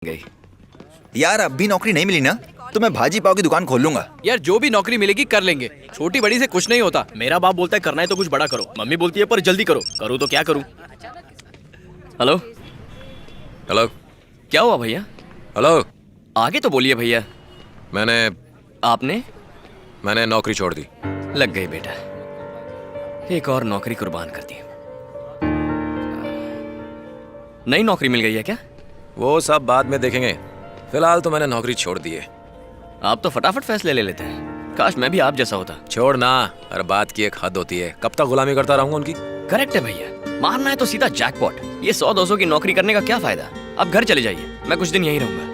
गई। यार अब भी नौकरी नहीं मिली ना तो मैं भाजी पाव की दुकान खोल लूंगा। यार जो भी नौकरी मिलेगी कर लेंगे, छोटी बड़ी से कुछ नहीं होता। मेरा बाप बोलता है करना है तो कुछ बड़ा करो, मम्मी बोलती है पर जल्दी करो। करूँ तो क्या करूँ? हेलो हेलो क्या हुआ भैया? हेलो। आगे तो बोलिए भैया। मैंने नौकरी छोड़ दी। लग गई बेटा, एक और नौकरी कुर्बान कर दी। नई नौकरी मिल गई है क्या? वो सब बाद में देखेंगे, फिलहाल तो मैंने नौकरी छोड़ दी है। आप तो फटाफट फैसले ले लेते हैं, काश मैं भी आप जैसा होता। छोड़ ना, हर बात की एक हद होती है। कब तक गुलामी करता रहूंगा उनकी? करेक्ट है भैया, मारना है तो सीधा जैकपॉट। ये 100-200 की नौकरी करने का क्या फायदा? आप घर चले जाइए, मैं कुछ दिन यहीं रहूंगा।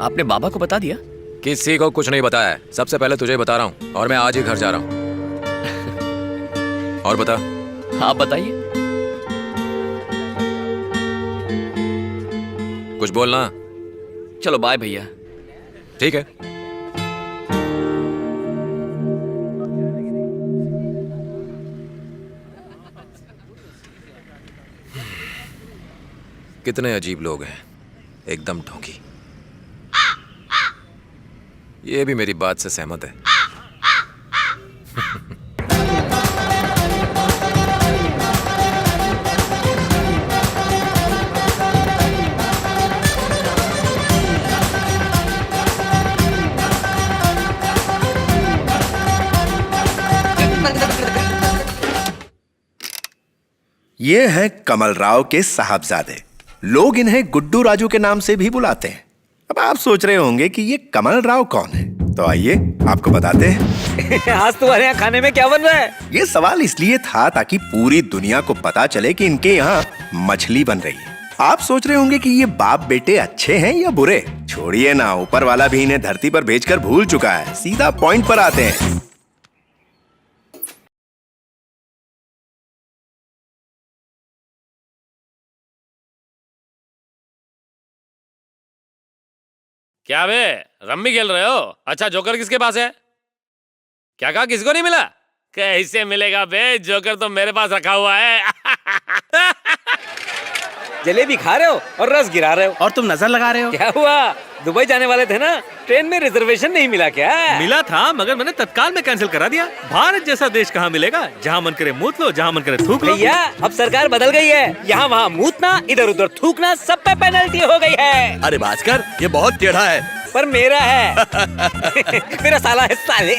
आपने बाबा को बता दिया? किसी को कुछ नहीं बताया है, सबसे पहले तुझे बता रहा हूँ। और मैं आज ही घर जा रहा हूँ। और बता। आप बताइए। कुछ बोलना? चलो बाय भैया। ठीक है। कितने अजीब लोग हैं, एकदम ढोंगी। ये भी मेरी बात से सहमत है। ये हैं कमल राव के साहबजादे। लोग इन्हें गुड्डू राजू के नाम से भी बुलाते हैं। अब आप सोच रहे होंगे कि ये कमल राव कौन है, तो आइए आपको बताते हैं। आज तुम्हारे यहाँ खाने में क्या बन रहा है? ये सवाल इसलिए था ताकि पूरी दुनिया को पता चले कि इनके यहाँ मछली बन रही है। आप सोच रहे होंगे कि ये बाप बेटे अच्छे हैं या बुरे। छोड़िए ना, ऊपर वाला भी इन्हें धरती पर भेजकर भूल चुका है। सीधा पॉइंट पर आते हैं। क्या बे, रम्मी खेल रहे हो? अच्छा, जोकर किसके पास है? क्या कहा, किसको नहीं मिला? कैसे मिलेगा बे, जोकर तो मेरे पास रखा हुआ है। जलेबी खा रहे हो और रस गिरा रहे हो और तुम नजर लगा रहे हो। क्या हुआ? दुबई जाने वाले थे ना, ट्रेन में रिजर्वेशन नहीं मिला क्या? मिला था मगर मैंने तत्काल में कैंसिल करा दिया। भारत जैसा देश कहाँ मिलेगा, जहाँ मन करे मूत लो, जहाँ मन करे थूक लो। भैया अब सरकार बदल गई है, यहाँ वहाँ मूतना, इधर उधर थूकना, सब पे पेनल्टी हो गई है। अरे भास्कर, ये बहुत टेढ़ा है। पर मेरा है। मेरा साला है साले।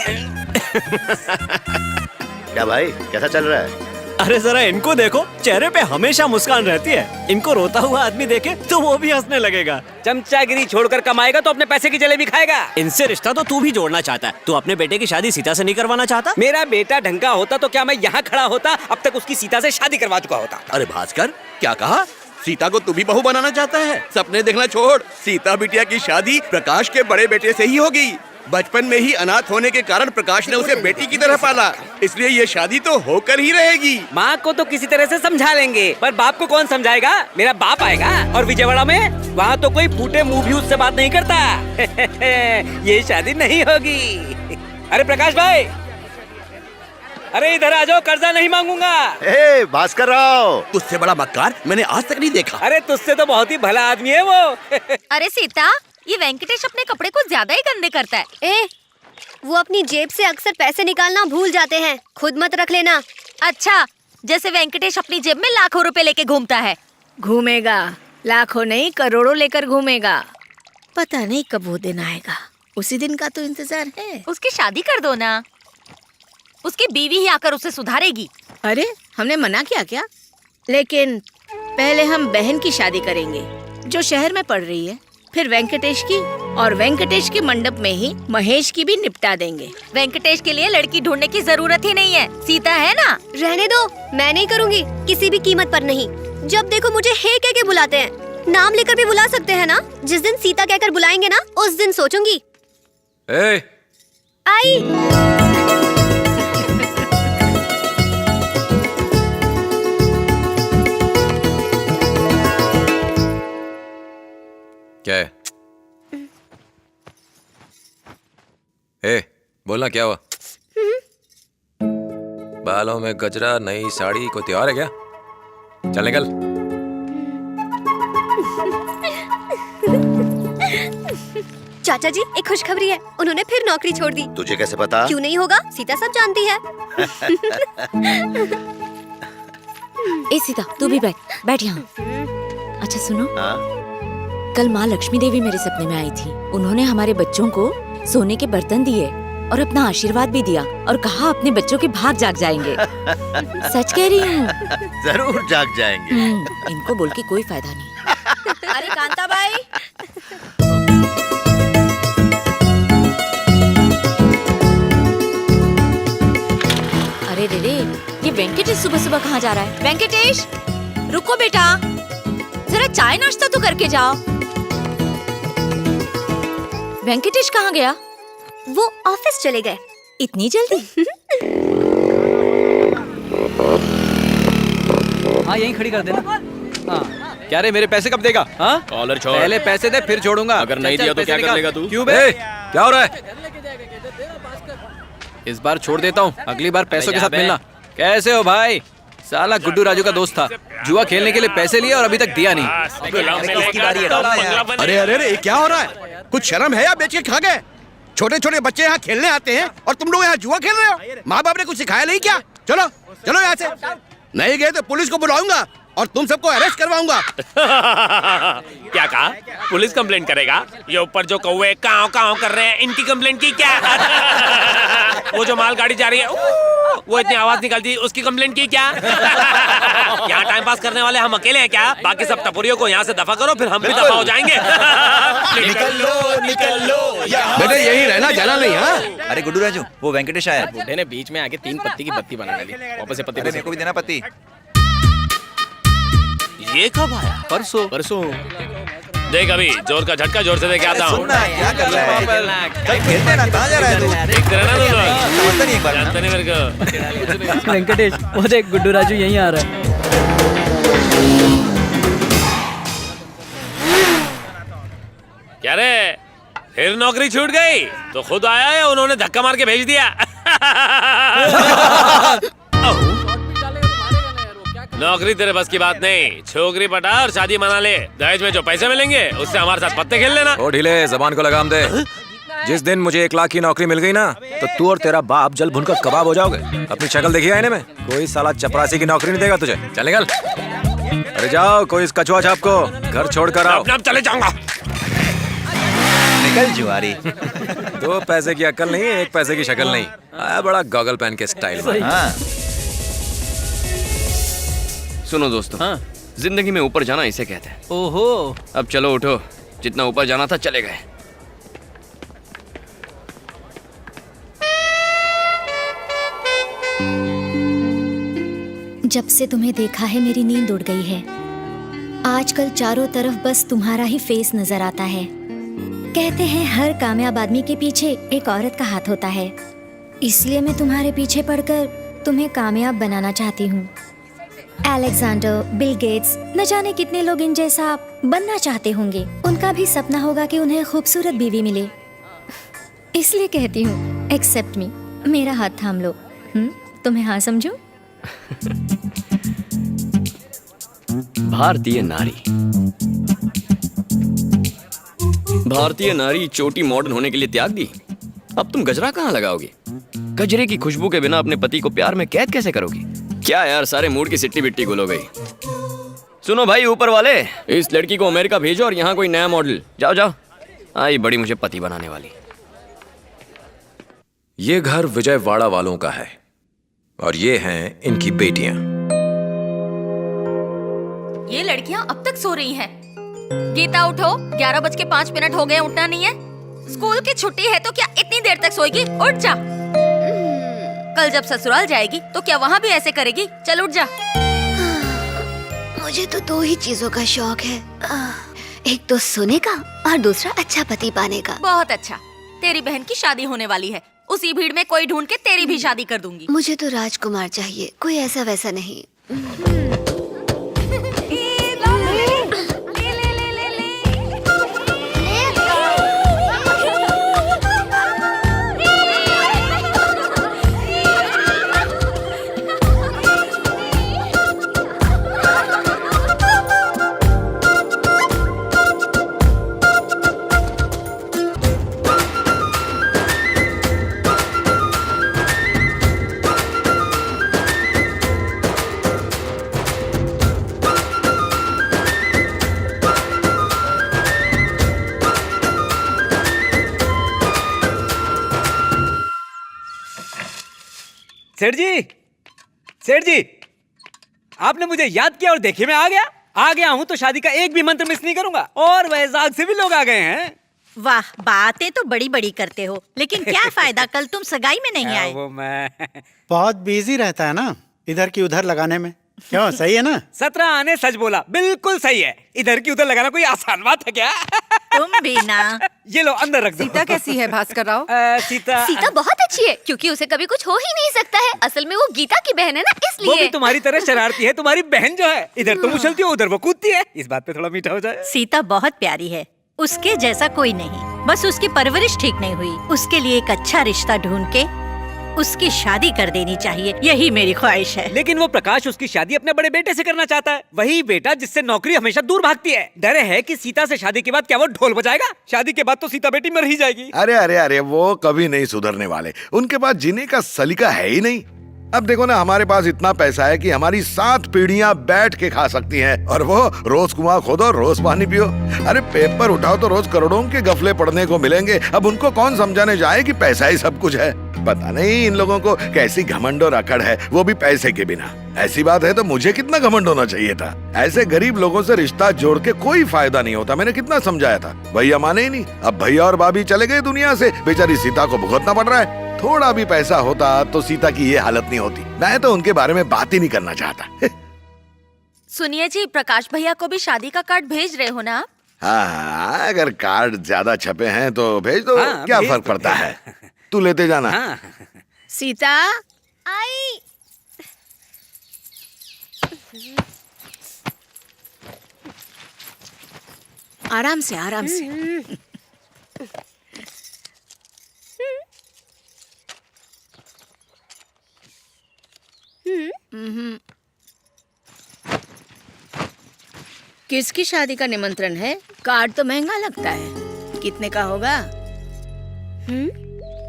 क्या भाई, कैसा चल रहा है? अरे जरा इनको देखो, चेहरे पे हमेशा मुस्कान रहती है। इनको रोता हुआ आदमी देखे तो वो भी हंसने लगेगा। चमचागिरी छोड़कर कमाएगा तो अपने पैसे की जलेबी खाएगा। इनसे रिश्ता तो तू भी जोड़ना चाहता है। तू अपने बेटे की शादी सीता से नहीं करवाना चाहता? मेरा बेटा ढंग का होता तो क्या मैं यहाँ खड़ा होता? अब तक उसकी सीता से शादी करवा चुका होता। अरे भास्कर, क्या कहा? सीता को तू भी बहू बनाना चाहता है? सपने देखना छोड़, सीता बिटिया की शादी प्रकाश के बड़े बेटे से ही होगी। बचपन में ही अनाथ होने के कारण प्रकाश ने उसे बेटी की तरह पाला, इसलिए ये शादी तो होकर ही रहेगी। माँ को तो किसी तरह से समझा लेंगे, पर बाप को कौन समझाएगा? मेरा बाप आएगा और विजयवाड़ा में वहाँ तो कोई फूटे मुंह भी उससे बात नहीं करता। ये शादी नहीं होगी। अरे प्रकाश भाई, अरे इधर आ जाओ, कर्जा नहीं मांगूंगा। ए भास्कर राव, तुझसे बड़ा मक्कार मैंने आज तक नहीं देखा। अरे तुझसे तो बहुत ही भला आदमी है वो। अरे सीता, ये वेंकटेश अपने कपड़े कुछ ज्यादा ही गंदे करता है। वो अपनी जेब से अक्सर पैसे निकालना भूल जाते हैं, खुद मत रख लेना। अच्छा, जैसे वेंकटेश अपनी जेब में लाखों रुपए लेके घूमता है। घूमेगा, लाखों नहीं करोड़ों लेकर घूमेगा। पता नहीं कब वो दिन आएगा, उसी दिन का तो इंतजार है। उसकी शादी कर दो ना, उसकी बीवी ही आकर उसे सुधारेगी। अरे हमने मना किया क्या? लेकिन पहले हम बहन की शादी करेंगे जो शहर में पढ़ रही है, फिर वेंकटेश की, और वेंकटेश के मंडप में ही महेश की भी निपटा देंगे। वेंकटेश के लिए लड़की ढूंढने की जरूरत ही नहीं है, सीता है ना। रहने दो, मैं नहीं करूँगी, किसी भी कीमत पर नहीं। जब देखो मुझे हे कह के बुलाते हैं। नाम लेकर भी बुला सकते हैं ना। जिस दिन सीता कहकर बुलाएंगे ना, उस दिन सोचूंगी। आई। क्या है? बोलना क्या हुआ? बालों में गजरा, नई साड़ी, कोई त्योहार है क्या? चल निकल। चाचा जी, एक खुशखबरी है, उन्होंने फिर नौकरी छोड़ दी। तुझे कैसे पता? क्यों नहीं होगा, सीता सब जानती है। ए सीता, तू भी बैठ यहाँ। अच्छा सुनो, हाँ? कल माँ लक्ष्मी देवी मेरे सपने में आई थी। उन्होंने हमारे बच्चों को सोने के बर्तन दिए और अपना आशीर्वाद भी दिया और कहा अपने बच्चों के भाग जाग जाएंगे। सच कह रही हूँ। जरूर जाग जाएंगे। इनको बोल के कोई फायदा नहीं। अरे कांता भाई, अरे दीदी, ये वेंकटेश सुबह सुबह कहाँ जा रहा है? वेंकटेश, रुको बेटा, जरा चाय नाश्ता तो करके जाओ। वेंकटेश कहाँ गया? वो ऑफिस चले गए। इतनी जल्दी? हाँ यहीं खड़ी कर देना। हाँ क्या रे, मेरे पैसे कब देगा? हाँ कॉलर छोड़। पहले पैसे दे फिर छोड़ूंगा। अगर नहीं दिया तो क्या कर लेगा तू? क्यों बे? क्या हो रहा है? इस बार छोड़ देता हूँ, अगली बार पैसों के साथ मिलना। कैसे हो भाई? साला गुड्डू राजू का दोस्त था, जुआ खेलने के लिए पैसे लिए और अभी तक दिया नहीं। अरे अरे अरे, क्या हो रहा है? कुछ शर्म है या बेच के खा गए? छोटे छोटे बच्चे यहाँ खेलने आते हैं और तुम लोग यहाँ जुआ खेल रहे हो। माँ बाप ने कुछ सिखाया नहीं क्या? चलो चलो यहाँ से। नहीं गए तो पुलिस को बुलाऊंगा और तुम सबको अरेस्ट करवाऊंगा। क्या कहा? पुलिस कंप्लेंट करेगा? ये ऊपर जो कौवे काव काव कर रहे हैं, इनकी कंप्लेंट की क्या? वो जो मालगाड़ी जा रही है, वो इतनी आवाज निकलती है, उसकी कंप्लेंट की क्या? यहाँ टाइम पास करने वाले हम अकेले हैं क्या? बाकी सब टपुरियों को यहाँ से दफा करो, फिर हम भी दफा हो जाएंगे। निकल लो। बेटे यही रहना, जाना नहीं। हाँ अरे गुड्डू राजू, वो वेंकटेश आया। बूढ़े ने बीच में आके 3 पत्ती की बत्ती बना डाली। वापस से पत्ती। मेरे को भी देना पति। ये कब आया? परसों। देख अभी जोर का झटका जोर से दे के आता हूँ। सुनना, क्या कर रहा है? चल खेलते ना, कहाँ जा रहा है तू? देख रहे ना तुम लोग? समझता नहीं एक बार ना? जानते नहीं मेरे को। वेंकटेश, वो देख गुड्डू राजू यहीं आ रहा है। क्या रे, फिर नौकरी छूट गई? तो खुद आया है, उन्होंने धक्का मार के भेज दिया। नौकरी तेरे बस की बात नहीं, छोकरी पटा और शादी मना ले। दहेज में जो पैसे मिलेंगे उससे हमारे साथ पत्ते खेल लेना। ओ ढीले, जबान को लगाम दे। जिस दिन मुझे 1 लाख की नौकरी मिल गई ना, तो तू और तेरा बाप जल भुनकर कबाब हो जाओगे। अपनी शक्ल देखी आईने में? कोई साला चपरासी की नौकरी नहीं देगा तुझे। चल निकल। अरे जाओ, कोई इस कछुआ छाप को घर छोड़ कर आओ। अब चले जाऊंगा। निकल जुआरी। 2 पैसे की अकल नहीं, 1 पैसे की शक्ल नहीं। आया बड़ा गॉगल पहन के स्टाइल में। हाँ। सुनो दोस्तों, हाँ? जिंदगी में ऊपर जाना इसे कहते हैं। ओहो, अब चलो उठो, जितना ऊपर जाना था चले गए। जब से तुम्हें देखा है मेरी नींद उड़ गई है। आजकल चारों तरफ बस तुम्हारा ही फेस नजर आता है। कहते हैं हर कामयाब आदमी के पीछे एक औरत का हाथ होता है, इसलिए मैं तुम्हारे पीछे पड़कर तुम्हें कामयाब बनाना चाहती हूँ। अलेक्जेंडर, बिल गेट्स, न जाने कितने लोग इन जैसा बनना चाहते होंगे। उनका भी सपना होगा कि उन्हें खूबसूरत बीवी मिले। इसलिए कहती हूँ, एक्सेप्ट मी, मेरा हाथ थाम लो। तुम्हें हाँ समझूं? भारतीय नारी चोटी मॉडर्न होने के लिए त्याग दी। अब तुम गजरा कहाँ लगाओगी? गजरे की खुशबू के बिना अपने पति को प्यार में कैद कैसे करोगी? क्या यार, सारे मूड की सिट्टी बिट्टी गुल हो गई। सुनो भाई ऊपर वाले, इस लड़की को अमेरिका भेजो और यहाँ कोई नया मॉडल। जाओ जाओ, आई बड़ी मुझे पति बनाने वाली। ये घर विजयवाड़ा वालों का है और ये हैं इनकी बेटियां। ये लड़कियां अब तक सो रही हैं। गीता उठो, 11:05 हो गए, उठना नहीं है? स्कूल की छुट्टी है तो क्या इतनी देर तक सोएगी? उठ जा। कल जब ससुराल जाएगी तो क्या वहाँ भी ऐसे करेगी? चल उठ जा। मुझे तो 2 ही चीजों का शौक है, एक तो सोने का और दूसरा अच्छा पति पाने का। बहुत अच्छा, तेरी बहन की शादी होने वाली है, उसी भीड़ में कोई ढूंढ के तेरी भी शादी कर दूंगी। मुझे तो राजकुमार चाहिए, कोई ऐसा वैसा नहीं। सेठ जी, आपने मुझे याद किया और देखिए मैं आ गया हूँ तो शादी का एक भी मंत्र मिस नहीं करूंगा। और वैजाग से भी लोग आ गए हैं। वाह, बातें तो बड़ी बड़ी करते हो, लेकिन क्या फायदा, कल तुम सगाई में नहीं आए। वो मैं बहुत बिजी रहता है ना, इधर की उधर लगाने में। क्यों, सही है ना? 17 आने सच बोला, बिल्कुल सही है। इधर की उधर लगाना कोई आसान बात है क्या? तुम भी ना। ये लो अंदर रख दो। सीता कैसी है भास्कर राव? सीता बहुत अच्छी है, क्योंकि उसे कभी कुछ हो ही नहीं सकता है। असल में वो गीता की बहन है ना, इसलिए। वो भी तुम्हारी तरह शरारती है। तुम्हारी बहन जो है, इधर तुम उछलती हो, उधर वो कूदती है। इस बात पे थोड़ा मीठा हो जाए। सीता बहुत प्यारी है, उसके जैसा कोई नहीं। बस उसकी परवरिश ठीक नहीं हुई। उसके लिए एक अच्छा रिश्ता ढूंढ के उसकी शादी कर देनी चाहिए, यही मेरी ख्वाहिश है। लेकिन वो प्रकाश उसकी शादी अपने बड़े बेटे से करना चाहता है, वही बेटा जिससे नौकरी हमेशा दूर भागती है। डर है कि सीता से शादी के बाद क्या वो ढोल बजाएगा? शादी के बाद तो सीता बेटी मर ही जाएगी। अरे अरे अरे, वो कभी नहीं सुधरने वाले। उनके पास जीने का सलीका है ही नहीं। अब देखो ना, हमारे पास इतना पैसा है कि हमारी 7 पीढ़ियां बैठ के खा सकती हैं, और वो रोज कुआं खोदो, रोज पानी पियो। अरे पेपर उठाओ तो रोज करोड़ों के गफले पढ़ने को मिलेंगे। अब उनको कौन समझाने जाए कि पैसा ही सब कुछ है। पता नहीं इन लोगों को कैसी घमंड और अकड़ है, वो भी पैसे के बिना। ऐसी बात है तो मुझे कितना घमंड होना चाहिए था। ऐसे गरीब लोगों से रिश्ता जोड़ के कोई फायदा नहीं होता। मैंने कितना समझाया था, भैया माने ही नहीं। अब भैया और भाभी चले गए दुनिया से, बेचारी सीता को भुगतना पड़ रहा है। थोड़ा भी पैसा होता तो सीता की ये हालत नहीं होती। मैं तो उनके बारे में बात ही नहीं करना चाहता। सुनिए जी, प्रकाश भैया को भी शादी का कार्ड भेज रहे हो ना आप? हाँ, अगर कार्ड ज्यादा छपे हैं तो भेज दो। हाँ, क्या भेज फर्क दो। पड़ता है, तू लेते जाना। हाँ। सीता आई। आराम से, आराम से। किसकी शादी का निमंत्रण है? कार्ड तो महंगा लगता है, कितने का होगा?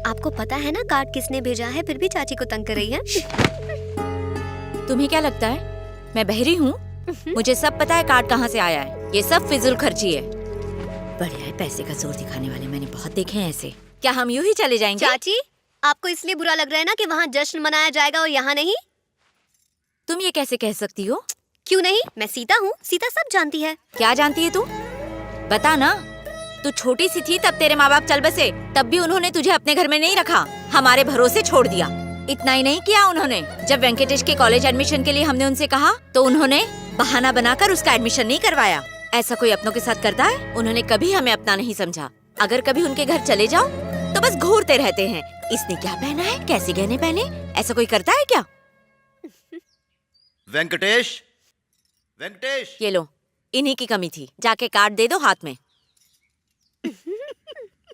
आपको पता है ना कार्ड किसने भेजा है, फिर भी चाची को तंग कर रही है। तुम्हें क्या लगता है मैं बहरी हूँ? मुझे सब पता है कार्ड कहाँ से आया है। ये सब फिजूल खर्ची है। बढ़िया है, पैसे का जोर दिखाने वाले मैंने बहुत देखे हैं ऐसे। क्या हम यूं ही चले जाएंगे? चाची, आपको इसलिए बुरा लग रहा है ना कि वहाँ जश्न मनाया जाएगा और यहाँ नहीं? तुम ये कैसे कह सकती हो? क्यों नहीं, मैं सीता हूँ, सीता सब जानती है। क्या जानती है तू? बता ना। तू छोटी सी थी तब तेरे माँ बाप चल बसे, तब भी उन्होंने तुझे अपने घर में नहीं रखा, हमारे भरोसे छोड़ दिया। इतना ही नहीं किया उन्होंने, जब वेंकटेश के कॉलेज एडमिशन के लिए हमने उनसे कहा तो उन्होंने बहाना बनाकर उसका एडमिशन नहीं करवाया। ऐसा कोई अपनों के साथ करता है? उन्होंने कभी हमें अपना नहीं समझा। अगर कभी उनके घर चले जाओ तो बस घूरते रहते हैं। इसने क्या पहना है, कैसे गहने पहने, ऐसा कोई करता है क्या? वेंकटेश, वेंकटेश। ये लो, इन्हीं की कमी थी। जाके कार्ड दे दो हाथ में।